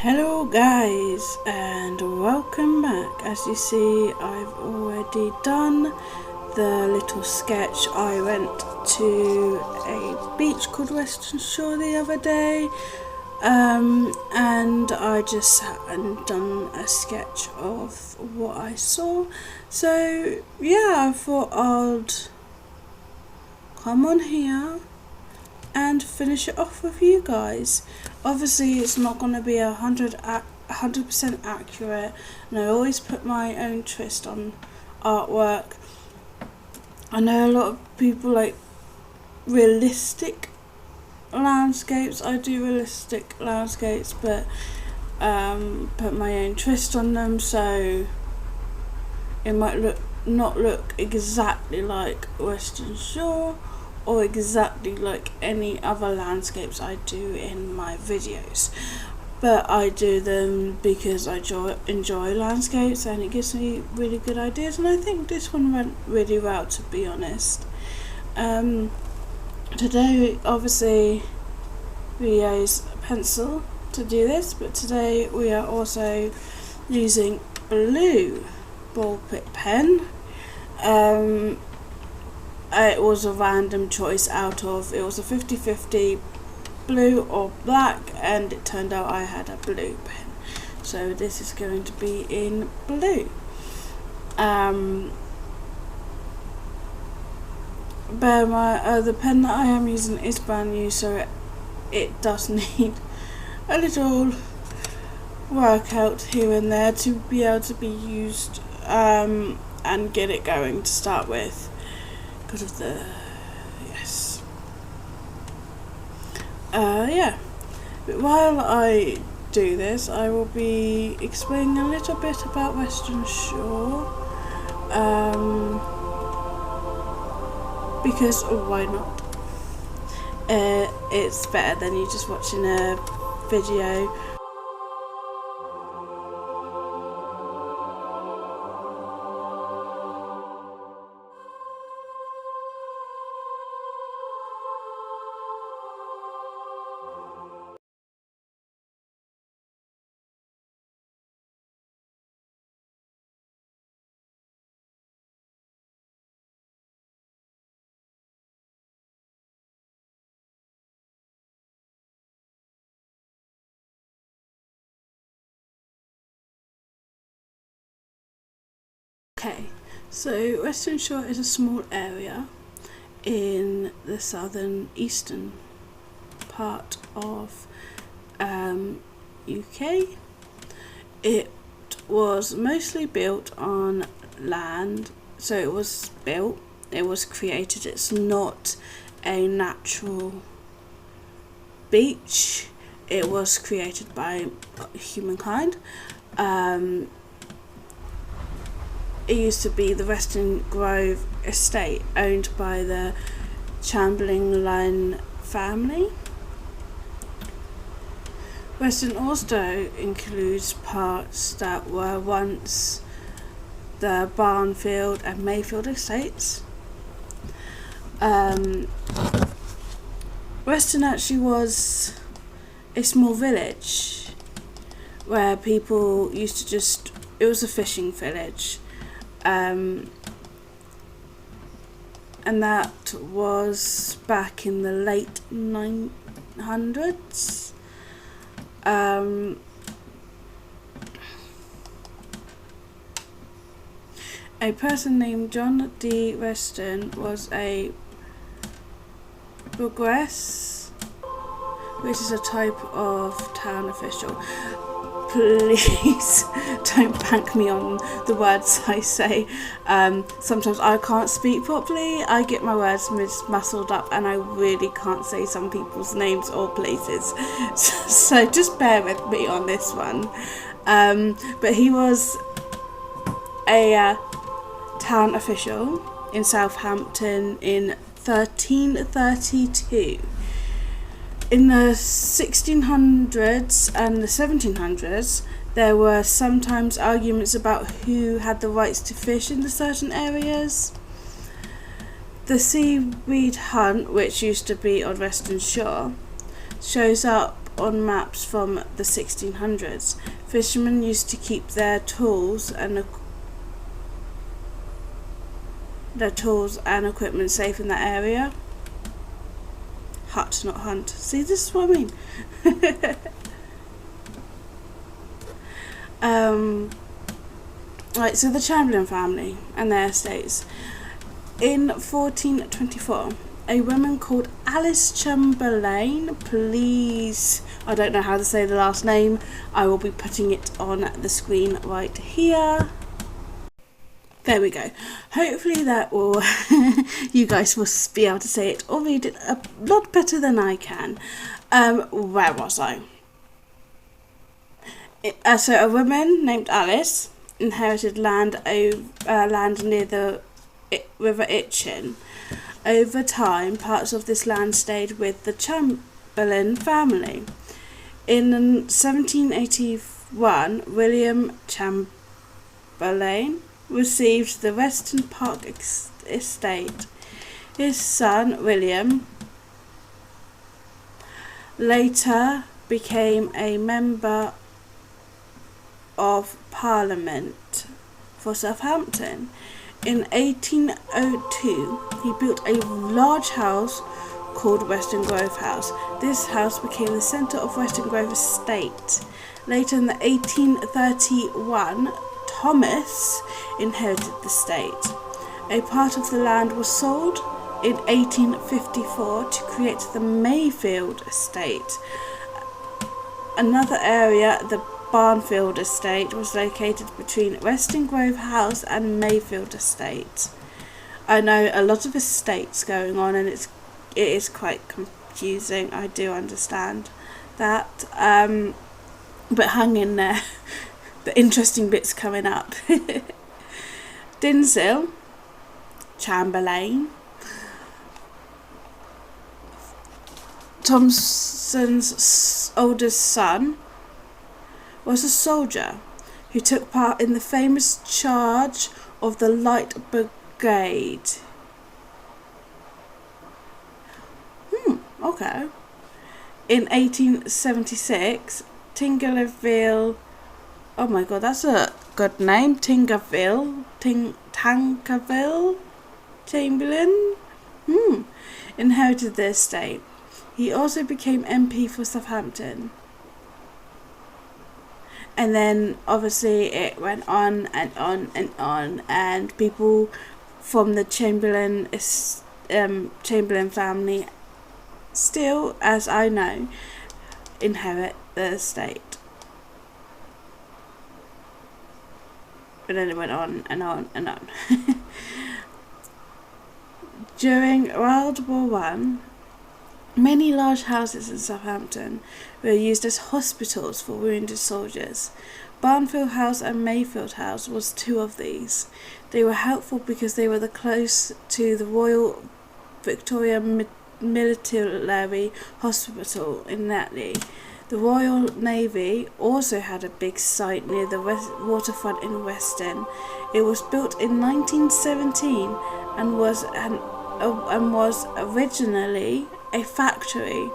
Hello guys and welcome back. As you see, I've already done the little sketch. I went to a beach called Western Shore the other day and I just sat and done a sketch of what I saw. So yeah, I thought I'd come on here and finish it off with you guys. Obviously it's not going to be 100% accurate, and I always put my own twist on artwork. I know a lot of people like realistic landscapes. I do realistic landscapes, but put my own twist on them, so it might not look exactly like Western Shore or exactly like any other landscapes I do in my videos, but I do them because I enjoy landscapes and it gives me really good ideas, and I think this one went really well, to be honest. Today obviously we use a pencil to do this, but today we are also using blue ball pit pen. It was a random choice it was a 50-50 blue or black, and it turned out I had a blue pen, so this is going to be in blue. But the pen that I am using is brand new, so it does need a little workout here and there to be able to be used and get it going to start with. Of the yeah, but while I do this, I will be explaining a little bit about Western Shore, because why not? It's better than you just watching a video. Okay, so Western Shore is a small area in the eastern part of UK. It was mostly built on land, so it was created. It's not a natural beach. It was created by humankind. It used to be the Western Grove estate, owned by the Chamberlain family. Western also includes parts that were once the Barnfield and Mayfield estates. Western actually was a small village where people used to it was a fishing village. And that was back in the late 900s. A person named John D. Weston was a burgess, which is a type of town official. Please don't bank me on the words I say. Sometimes I can't speak properly. I get my words muscled up and I really can't say some people's names or places. So just bear with me on this one. But he was a town official in Southampton in 1332. In the 1600s and the 1700s, there were sometimes arguments about who had the rights to fish in the certain areas. The seaweed hunt, which used to be on Western Shore, shows up on maps from the 1600s. Fishermen used to keep their tools and equipment safe in that area. Hut, not hunt. See, this is what I mean. Right, so the Chamberlain family and their estates. In 1424, a woman called Alice Chamberlain, please, I don't know how to say the last name, I will be putting it on the screen right here. There we go. Hopefully that will, you guys will be able to say it or read it a lot better than I can. Where was I? So a woman named Alice inherited land near the River Itchen. Over time, parts of this land stayed with the Chamberlain family. In 1781, William Chamberlain received the Weston Park estate. His son, William, later became a member of Parliament for Southampton. In 1802, he built a large house called Weston Grove House. This house became the centre of Weston Grove Estate. Later in 1831, Thomas inherited the estate. A part of the land was sold in 1854 to create the Mayfield Estate. Another area, the Barnfield Estate, was located between Weston Grove House and Mayfield Estate. I know a lot of estates going on, and it is quite confusing. I do understand that, but hang in there. The interesting bits coming up. Dinsil Chamberlain, Thompson's oldest son, was a soldier who took part in the famous charge of the Light Brigade. Okay. In 1876, Tankerville, oh my god, that's a good name, Tankerville Chamberlain, inherited the estate. He also became MP for Southampton. And then obviously it went on and on and on, and people from the Chamberlain family still, as I know, inherit the estate. But then it went on and on and on. During World War I, many large houses in Southampton were used as hospitals for wounded soldiers. Barnfield House and Mayfield House was two of these. They were helpful because they were close to the Royal Victoria Military Hospital in Netley. The Royal Navy also had a big site near the waterfront in Weston. It was built in 1917 and was originally a factory.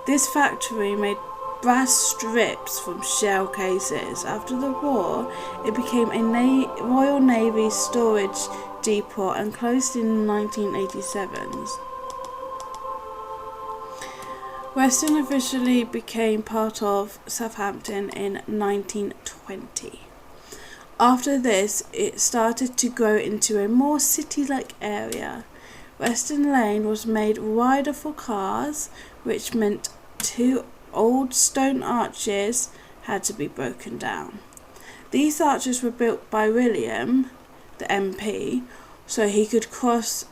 This factory made brass strips from shell cases. After the war, it became a Royal Navy storage depot and closed in 1987. Weston officially became part of Southampton in 1920. After this, it started to grow into a more city-like area. Weston Lane was made wider for cars, which meant two old stone arches had to be broken down. These arches were built by William, the MP, so he could cross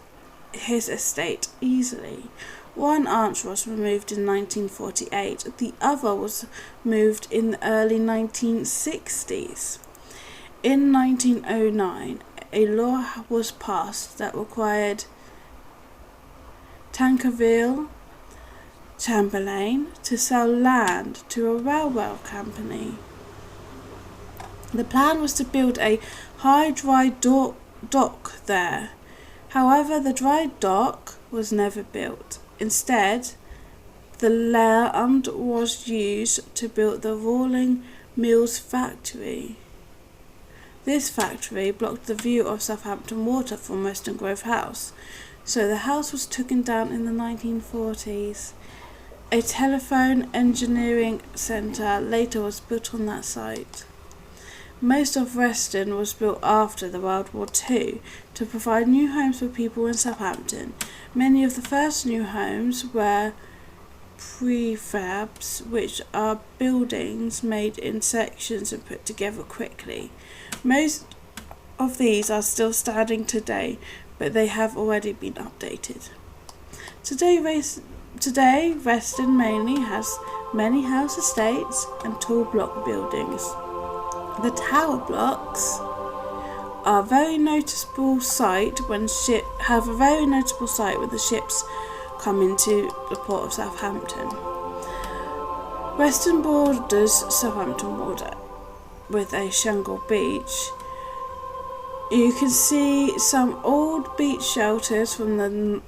his estate easily. One arch was removed in 1948, the other was moved in the early 1960s. In 1909, a law was passed that required Tankerville Chamberlain to sell land to a railway company. The plan was to build a high dry dock there. However, the dry dock was never built. Instead, The land was used to build the Rolling Mills factory. This factory blocked the view of Southampton Water from Weston Grove House, so the house was taken down in the 1940s. A telephone engineering centre later was built on that site. Most of Weston was built after the World War II to provide new homes for people in Southampton. Many of the first new homes were prefabs, which are buildings made in sections and put together quickly. Most of these are still standing today, but they have already been updated. Today, Weston mainly has many house estates and tall block buildings. The tower blocks are a very noticeable sight when the ships come into the port of Southampton. Weston borders Southampton Water with a shingle beach. You can see some old beach shelters from the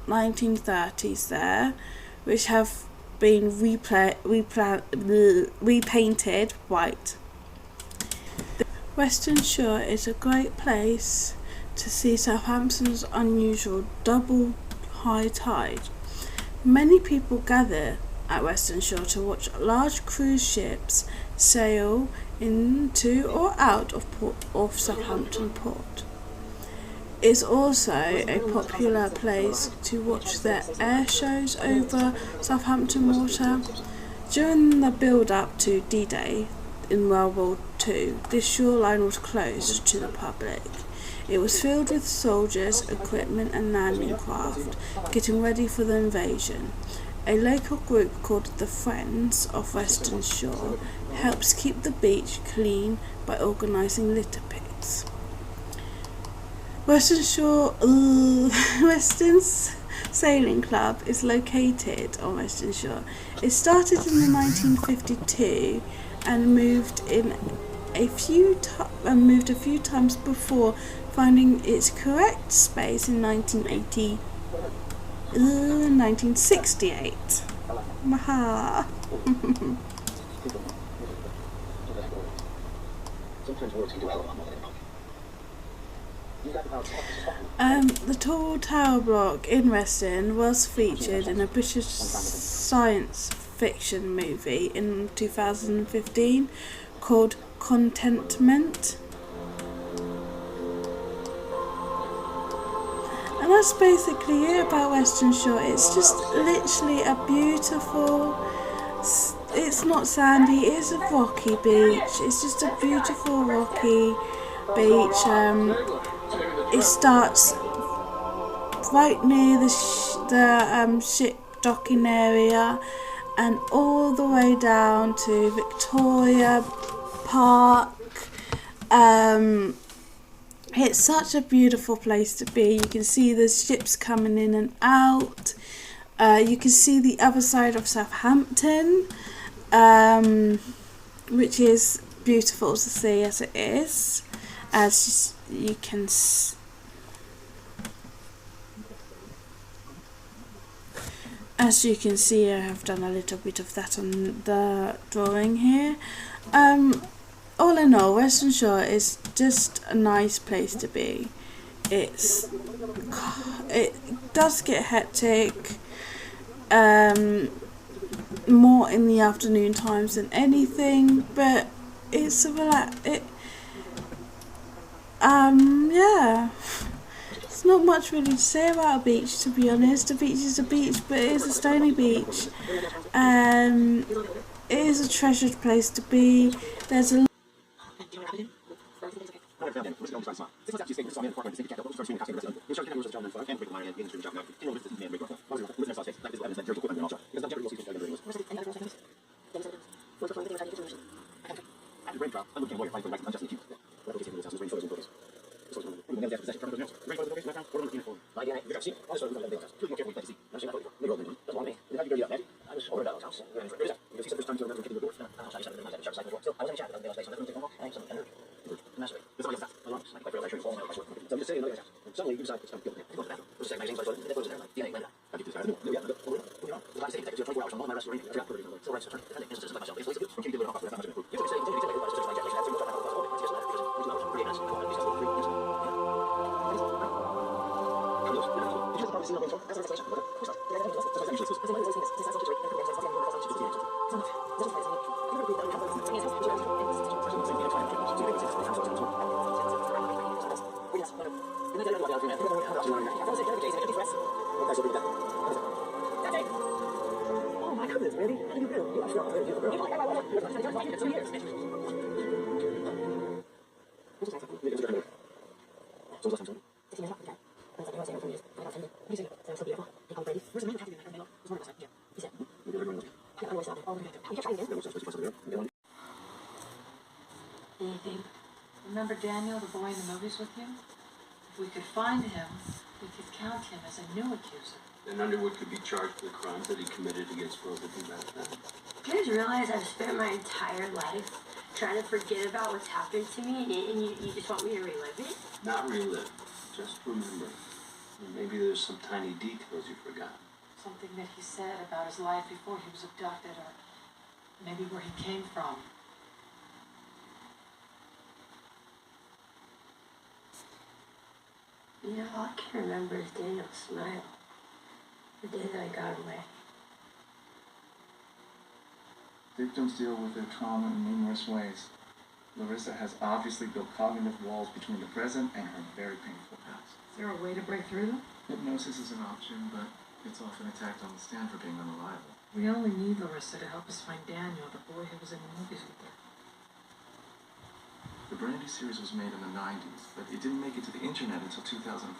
1930s there, which have been repainted white. The Weston Shore is a great place to see Southampton's unusual double high tide. Many people gather at Weston Shore to watch large cruise ships sail into or out of Southampton Port. It's also a popular place to watch the air shows over Southampton Water. During the build-up to D-Day in World War II, this shoreline was closed to the public. It was filled with soldiers, equipment and landing craft, getting ready for the invasion. A local group called the Friends of Weston Shore helps keep the beach clean by organising litter picks. Weston's Sailing Club is located on Weston Shore. It started in the 1952 and moved a few times before finding its correct space in 1968. Maha. The tall tower block in Weston was featured in a British science fiction movie in 2015 called Contentment. And that's basically it about Weston Shore. It's just literally a beautiful, it's not sandy, it's a rocky beach. It's just a beautiful rocky beach. It starts right near the ship docking area and all the way down to Victoria Park. It's such a beautiful place to be. You can see the ships coming in and out. You can see the other side of Southampton, which is beautiful to see as it is. As you can see, I have done a little bit of that on the drawing here. All in all, Weston Shore is just a nice place to be. It does get hectic, more in the afternoon times than anything, but it's yeah. There's not much really to say about a beach, to be honest. A beach is a beach, but it is a stony beach. It is a treasured place to be. There's a Oh my goodness, Randy. How you been? You actually are you Anything? Remember Daniel, the boy in the movies with you? If we could find him, we could count him as a new accuser. Then Underwood could be charged with the crimes that he committed against both of you back then. Do you guys realize I've spent my entire life trying to forget about what's happened to me, and you just want me to relive it? Not relive, just remember. Maybe there's some tiny details you forgot. Something that he said about his life before he was abducted, or maybe where he came from. You know, all I can remember is Daniel's smile. The day that I got away. Victims deal with their trauma in numerous ways. Larissa has obviously built cognitive walls between the present and her very painful past. Is there a way to break through them? Hypnosis is an option, but it's often attacked on the stand for being unreliable. We only need Larissa to help us find Daniel, the boy who was in the movies with her. The Brandy series was made in the 90s, but it didn't make it to the internet until 2005,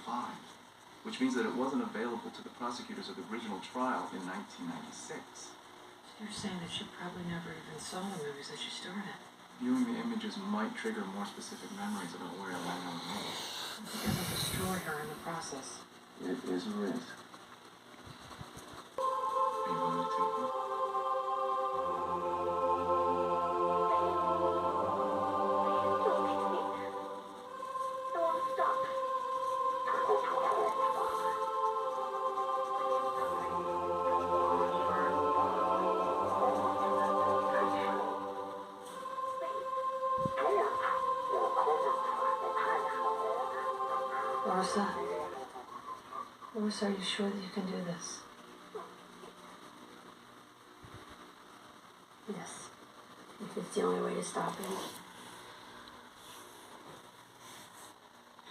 which means that it wasn't available to the prosecutors of the original trial in 1996. You're saying that she probably never even saw the movies that she starred in. Viewing the images might trigger more specific memories about where Elena was. We're gonna destroy her in the process. It is a risk. Are you willing to take it? Larissa, are you sure that you can do this? Yes. If it's the only way to stop him.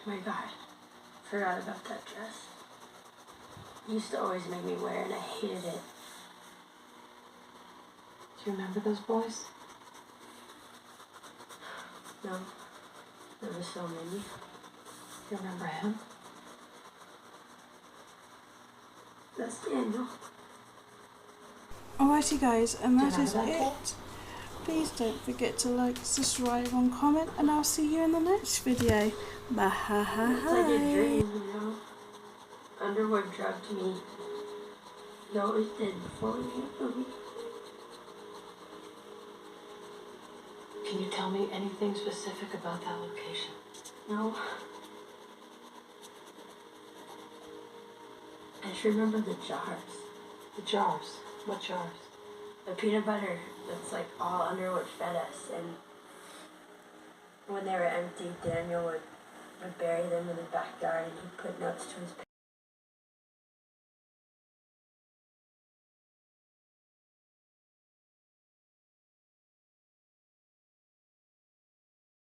Oh my God. Forgot about that dress. It used to always make me wear it, and I hated it. Do you remember those boys? No. There were so many. Do you remember him? That's Daniel. Alrighty guys, and that is Remember that it. Please don't forget to like, subscribe and comment, and I'll see you in the next video. Bye. It's like a dream, you know? Underwood drugged me. He always did before we made a movie. Can you tell me anything specific about that location? No. I just remember the jars. The jars. What jars? The peanut butter that's like all Underwood fed us, and when they were empty, Daniel would bury them in the backyard, and he'd put notes to his